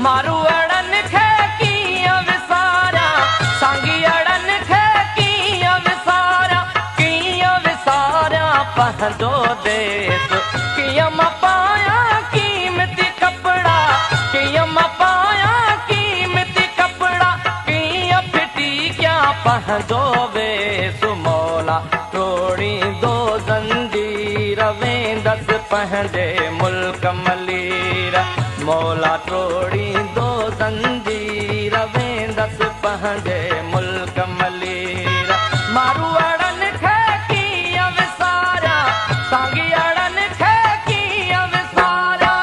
मारू अड़न खे कीअं विसारिया सांगी अड़न खे कीअं विसारिया पंहिंजो देश कीअं मां पायां कीमती कपड़ा कीअं मां पायां कीमती कपड़ा कीअं फिटी क्या पंहिंजो वेस मौला तोड़ींदो ज़ंजीर वेंदसि पंहिंजे मुल्क मलीर मौला तोड़ींदो ज़ंजीर वेंदसि पंहिंजे मुल्क मलीर मारू अड़न खे कीअं विसारिया सांगी अड़न खे कीअं विसारिया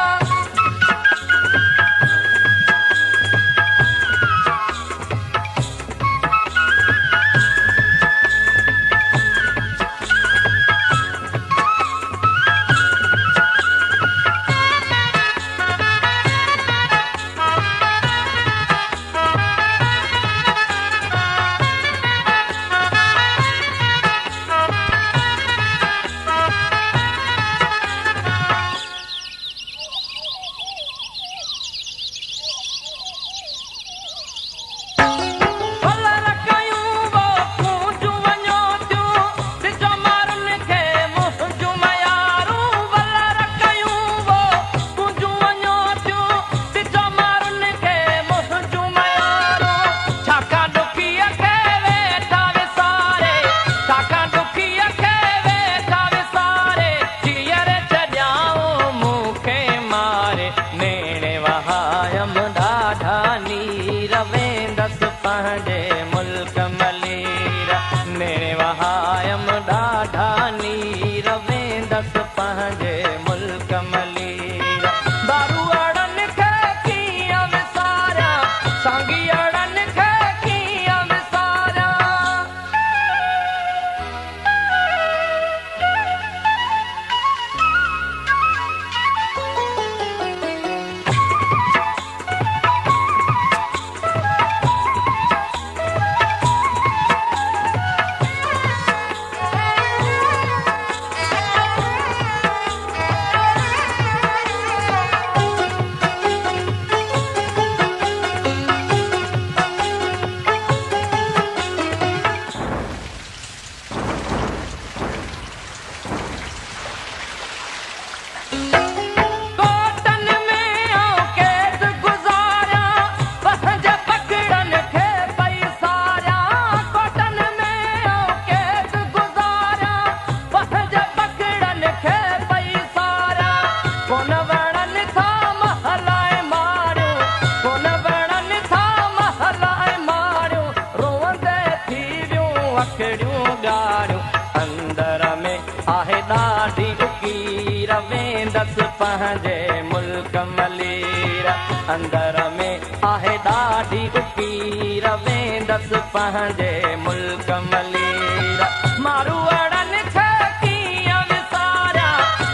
पंहिंजे मुल्क मलीर अंदर में आहे ॾाढी उकीर वेंदसि पंहिंजे मुल्क मलीर मारू अड़न खे कीअं विसारिया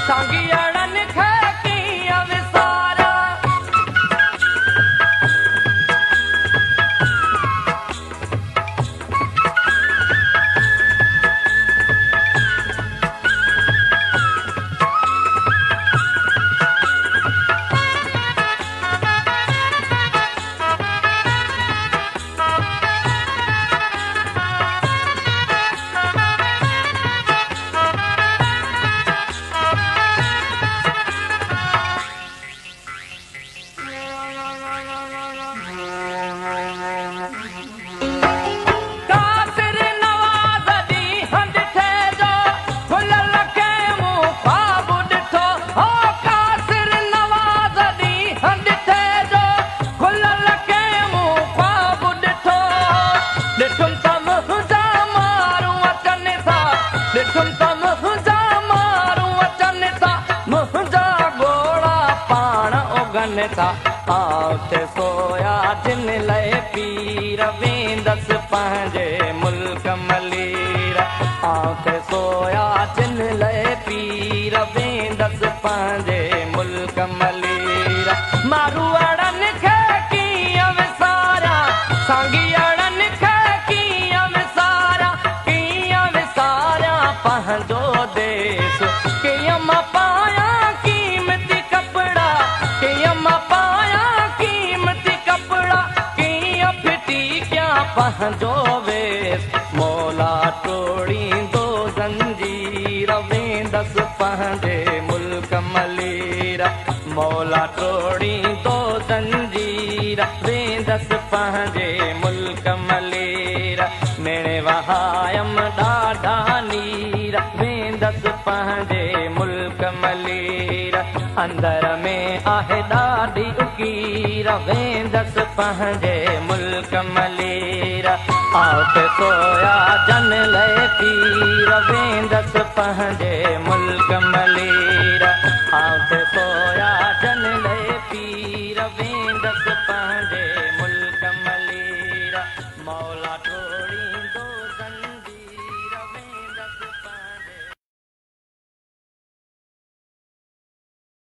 सांगी अड़न खे कीअं विसारिया आउते सोया जिन लए पीर वेंदसि पंहिंजे मुल्क मलीर आउते सोया जिन लए पीर वेंदसि पंहिंजे मुल्क मलीर मारू अड़न खे कीअं विसारिया सांगी अड़न खे कीअं विसारिया पंहिंजो देश कीअं मां पायां कीमती कपड़ा कीअं मां पायां कीमती पंहिंजो वेस मौला टोड़ींदो ज़ंजीर वेंदसि पंहिंजे मुल्क मलीर मौला टोड़ींदो ज़ंजीर वेंदसि पंहिंजे मुल्क मलीर मेणे वहायम ॾाढा नीर वेंदसि पंहिंजे मुल्क मलीर अंदर में आहे ॾाढी उकीर वेंदसि पंहिंजे मुल्क मलीर आउट सोया जन लय पीर वेंदसि पंहिंजे मुल्क मलीर